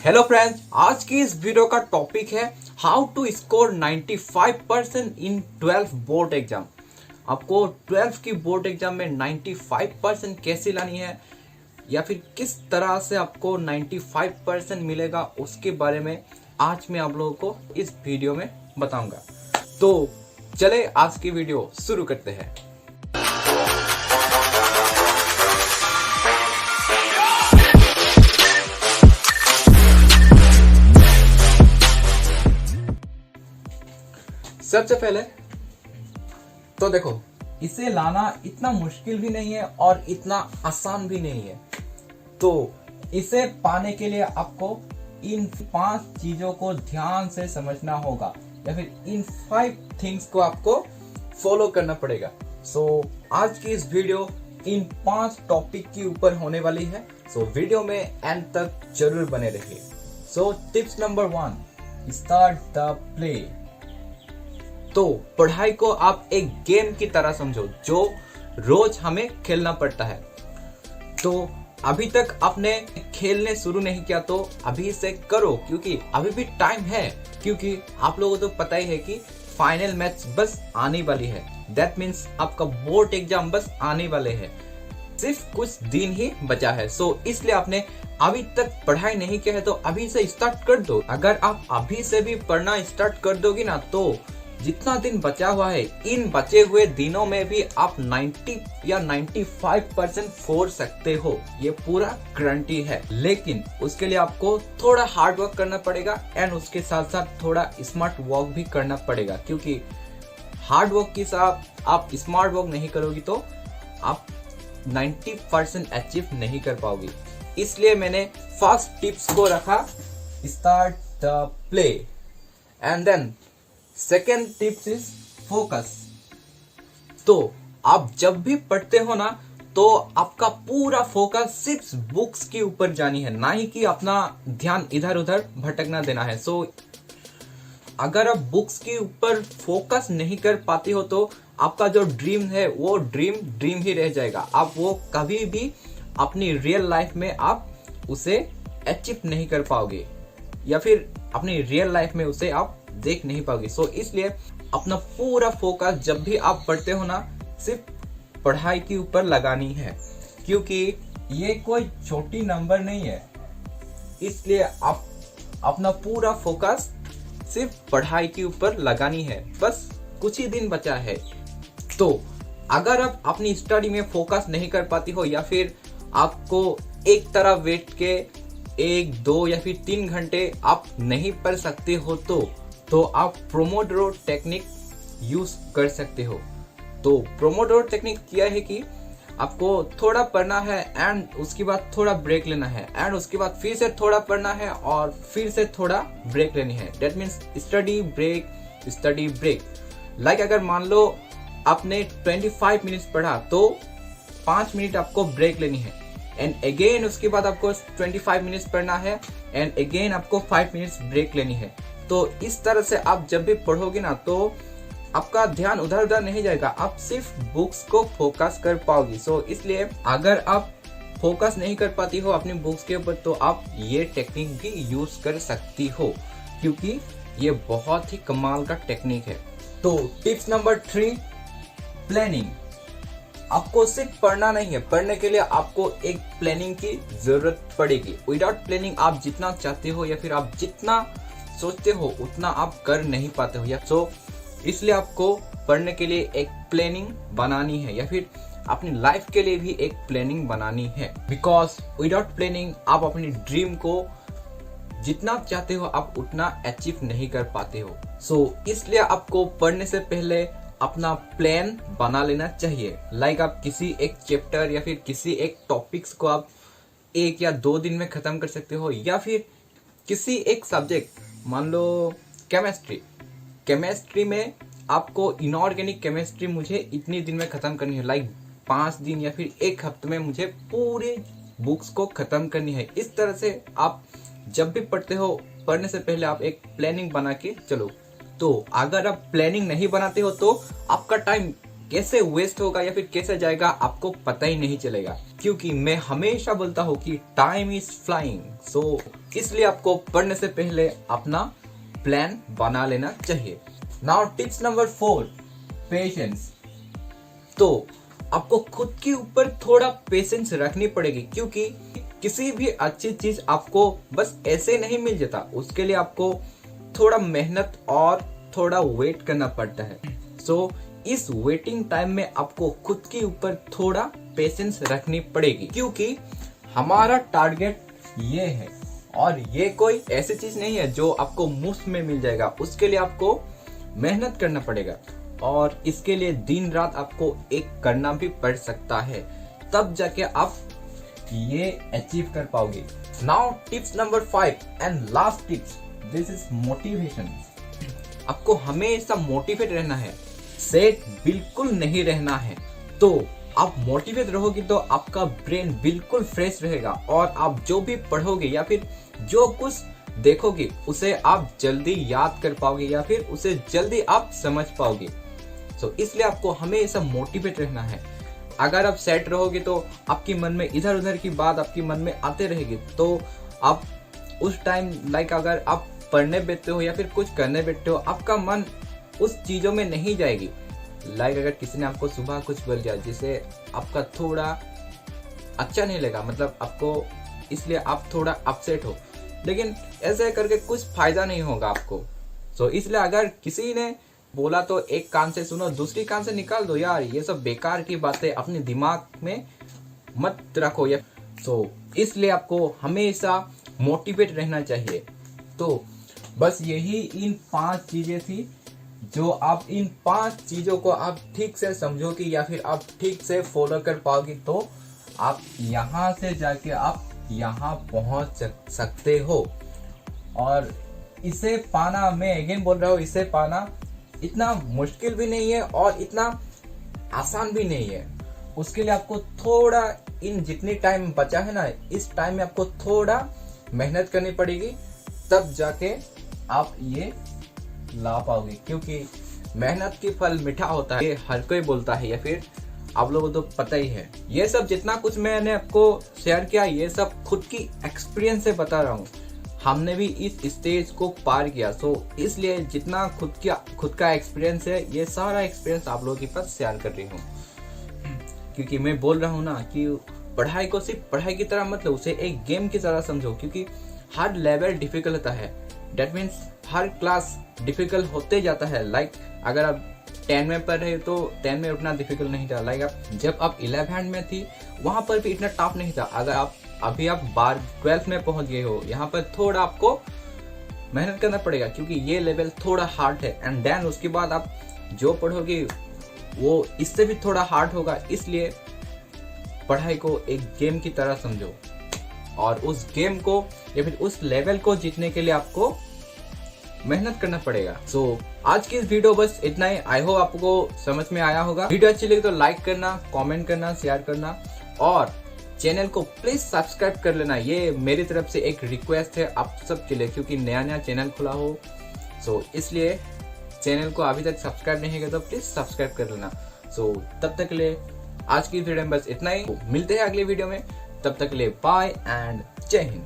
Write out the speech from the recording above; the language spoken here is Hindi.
हेलो फ्रेंड्स, आज की इस वीडियो का टॉपिक है how to score 95% in 12 board exam. आपको 12 की बोर्ड एग्जाम में 95% कैसे लानी है या फिर किस तरह से आपको 95% मिलेगा उसके बारे में आज मैं आप लोगों को इस वीडियो में बताऊंगा। तो चले आज की वीडियो शुरू करते हैं। सबसे पहले तो देखो, इसे लाना इतना मुश्किल भी नहीं है और इतना आसान भी नहीं है। तो इसे पाने के लिए आपको इन 5 चीजों को ध्यान से समझना होगा या फिर इन 5 थिंग्स को आपको फॉलो करना पड़ेगा। आज की इस वीडियो इन 5 टॉपिक के ऊपर होने वाली है। वीडियो में एंड तक जरूर बने रहिए। Tips number 1, start the play. तो पढ़ाई को आप एक गेम की तरह समझो जो रोज हमें खेलना पड़ता है। तो अभी तक आपने खेलने शुरू नहीं किया तो अभी से करो, क्योंकि अभी भी टाइम है। क्योंकि आप लोगों को तो पता ही है कि फाइनल मैच बस आने वाली है। दैट मीन्स आपका बोर्ड एग्जाम बस आने वाले हैं, सिर्फ कुछ दिन ही बचा है। इसलिए आपने अभी तक पढ़ाई नहीं किया है तो अभी से स्टार्ट कर दो। अगर आप अभी से भी पढ़ना स्टार्ट कर दोगे ना तो जितना दिन बचा हुआ है, इन बचे हुए दिनों में भी आप 90 या 95% फोड़ सकते हो। ये पूरा गारंटी है। लेकिन उसके लिए आपको थोड़ा हार्ड वर्क करना पड़ेगा एंड उसके साथ साथ थोड़ा स्मार्ट वर्क भी करना पड़ेगा। क्योंकि हार्ड वर्क के साथ आप स्मार्ट वर्क नहीं करोगे तो आप 90% अचीव नहीं कर पाओगे। इसलिए मैंने फर्स्ट टिप्स को रखा, start the play. And then second tips is focus. तो आप जब भी पढ़ते हो ना तो आपका पूरा फोकस सिर्फ बुक्स के ऊपर जानी है, ना ही कि अपना ध्यान इधर उधर भटकना देना है। अगर आप बुक्स के ऊपर फोकस नहीं कर पाते हो तो आपका जो ड्रीम है वो ड्रीम ही रह जाएगा। आप वो कभी भी अपनी रियल लाइफ में आप उसे अचीव नहीं कर पाओगे या फिर अपनी रियल लाइफ में उसे आप देख नहीं पाओगे। इसलिए अपना पूरा फोकस जब भी आप पढ़ते हो ना सिर्फ पढ़ाई के ऊपर लगानी है, क्योंकि ये कोई छोटी नंबर नहीं है। इसलिए आप अपना पूरा फोकस सिर्फ पढ़ाई के ऊपर लगानी है। बस कुछ ही दिन बचा है। तो अगर आप अपनी स्टडी में फोकस नहीं कर पाती हो या फिर आपको एक तरफ बैठ के 1, 2 या फिर 3 घंटे आप नहीं पढ़ सकते हो तो आप प्रोमोडोरो टेक्निक यूज कर सकते हो। तो प्रोमोडोरो टेक्निक क्या है कि आपको थोड़ा पढ़ना है एंड उसके बाद थोड़ा ब्रेक लेना है एंड उसके बाद फिर से थोड़ा पढ़ना है और फिर से थोड़ा ब्रेक लेनी है। That means study break. Like अगर मान लो आपने 25 मिनट्स पढ़ा तो 5 मिनट आपको ब्रेक लेनी है एंड अगेन उसके बाद आपको 25 मिनट्स पढ़ना है एंड अगेन आपको 5 मिनट्स ब्रेक लेनी है। तो इस तरह से आप जब भी पढ़ोगे ना तो आपका ध्यान उधर उधर नहीं जाएगा, आप सिर्फ बुक्स को फोकस कर पाओगी। इसलिए अगर आप फोकस नहीं कर पाती हो अपनी बुक्स के ऊपर तो आप ये टेक्निक भी यूज कर सकती हो, क्योंकि ये बहुत ही कमाल का टेक्निक है। तो टिप्स नंबर 3, प्लानिंग। आपको सिर्फ पढ़ना नहीं है, पढ़ने के लिए आपको एक प्लानिंग की जरूरत पड़ेगी। विदाउट प्लानिंग आप जितना चाहते हो या फिर आप जितना सोचते हो उतना आप कर नहीं पाते हो। इसलिए आपको पढ़ने के लिए एक प्लानिंग बनानी है या फिर अपनी लाइफ के लिए भी एक प्लानिंग बनानी है। बिकॉज विदाउट प्लानिंग आप अपनी ड्रीम को जितना चाहते हो आप उतना अचीव नहीं कर पाते हो। इसलिए आपको पढ़ने से पहले अपना प्लान बना लेना चाहिए। लाइक आप किसी एक चैप्टर या फिर किसी एक टॉपिक्स को आप 1 या 2 दिन में खत्म कर सकते हो, या फिर किसी एक सब्जेक्ट, मान लो केमिस्ट्री में आपको इनऑर्गेनिक केमिस्ट्री मुझे इतनी दिन में खत्म करनी है। लाइक 5 दिन या फिर 1 हफ्ते में मुझे पूरे बुक्स को खत्म करनी है। इस तरह से आप जब भी पढ़ते हो पढ़ने से पहले आप एक प्लानिंग बना के चलो। तो अगर आप प्लानिंग नहीं बनाते हो तो आपका टाइम कैसे वेस्ट होगा या फिर कैसे जाएगा आपको पता ही नहीं चलेगा, क्योंकि मैं हमेशा बोलता हूँ कि टाइम इज फ्लाइंग। सो इसलिए आपको पढ़ने से पहले अपना प्लान बना लेना चाहिए। Now tips number 4, patience. तो आपको खुद के ऊपर थोड़ा पेशेंस रखनी पड़ेगी, क्योंकि किसी भी अच्छी चीज आपको बस ऐसे नहीं मिल जाता, उसके लिए आपको थोड़ा मेहनत और थोड़ा वेट करना पड़ता है। सो इस वेटिंग टाइम में आपको खुद के ऊपर थोड़ा पेशेंस रखनी पड़ेगी, क्योंकि हमारा टारगेट ये है और ये कोई ऐसी चीज नहीं है जो आपको मुफ्त में मिल जाएगा। उसके लिए आपको मेहनत करना पड़ेगा और इसके लिए दिन रात आपको एक करना भी पड़ सकता है, तब जाके आप ये अचीव कर पाओगे। Now tips number 5 and last tips, this is motivation. आपको हमेशा मोटिवेट रहना है, सेट बिल्कुल नहीं रहना है। तो आप मोटिवेट रहोगे तो आपका ब्रेन बिल्कुल फ्रेश रहेगा और आप जो भी पढ़ोगे या फिर जो कुछ देखोगे उसे आप जल्दी याद कर पाओगे या फिर उसे जल्दी आप समझ पाओगे। सो इसलिए आपको हमेशा मोटिवेट रहना है। अगर आप सेट रहोगे तो आपके मन में इधर उधर की बात आपके मन में आते रहेगी, तो आप उस टाइम अगर आप पढ़ने बैठते हो या फिर कुछ करने बैठते हो, आपका मन उस चीजों में नहीं जाएगी। अगर किसी ने आपको सुबह कुछ बोल दिया जिसे आपका थोड़ा अच्छा नहीं लगा, मतलब आपको, इसलिए आप थोड़ा अपसेट हो, लेकिन ऐसे करके कुछ फायदा नहीं होगा आपको। सो इसलिए अगर किसी ने बोला तो एक कान से सुनो, दूसरी कान से निकाल दो यार, ये सब बेकार की बातें अपने दिमाग में मत रखो। सो इसलिए आपको हमेशा मोटिवेट रहना चाहिए। तो बस यही इन 5 चीजें थी, जो आप इन 5 चीजों को आप ठीक से समझोगे या फिर आप ठीक से फॉलो कर पाओगे तो आप यहाँ से जाके आप यहाँ पहुंच सकते हो। और इसे पाना, मैं अगेन बोल रहा हूँ, इसे पाना इतना मुश्किल भी नहीं है और इतना आसान भी नहीं है। उसके लिए आपको थोड़ा, इन जितनी टाइम बचा है ना, इस टाइम में आपको थोड़ा मेहनत करनी पड़ेगी, तब जाके आप ये ला पाओगे, क्योंकि मेहनत की फल मीठा होता है, ये हर कोई बोलता है या फिर आप लोगों को तो पता ही है। ये सब जितना कुछ मैंने आपको शेयर किया, ये सब खुद की एक्सपीरियंस से बता रहा हूँ। हमने भी इस स्टेज को पार किया, सो इसलिए जितना खुद का एक्सपीरियंस है, ये सारा एक्सपीरियंस आप लोगों के पास शेयर कर रही हूँ। क्योंकि मैं बोल रहा हूँ ना कि पढ़ाई को सिर्फ पढ़ाई की तरह मत लो, उसे एक गेम की तरह समझो, क्योंकि हर लेवल डिफिकल्ट होता है। That means her class difficult होते जाता है। अगर आप 10 में पढ़ रहे तो 10 में उतना डिफिकल्ट नहीं था। जब आप 11 में थी वहां पर भी इतना टफ नहीं था। अगर आप अभी 12th में पहुंच गए हो, यहाँ पर थोड़ा आपको मेहनत करना पड़ेगा, क्योंकि ये लेवल थोड़ा हार्ड है। एंड देन उसके बाद आप जो पढ़ोगे वो इससे भी थोड़ा हार्ड होगा। इसलिए पढ़ाई को एक गेम की तरह समझो और उस गेम को या फिर उस लेवल को जीतने के लिए आपको मेहनत करना पड़ेगा। सो आज की इस वीडियो बस इतना ही। आई होप आपको समझ में आया होगा। वीडियो अच्छी लगी तो लाइक करना, कमेंट करना, शेयर करना और चैनल को प्लीज सब्सक्राइब कर लेना। ये मेरी तरफ से एक रिक्वेस्ट है आप सबके लिए, क्योंकि नया चैनल खुला हो, सो इसलिए चैनल को अभी तक सब्सक्राइब नहीं किया तो प्लीज सब्सक्राइब कर लेना। सो तब तक के लिए आज की वीडियो में बस इतना ही। मिलते हैं अगले वीडियो में, तब तक के लिए बाय एंड जय हिंद।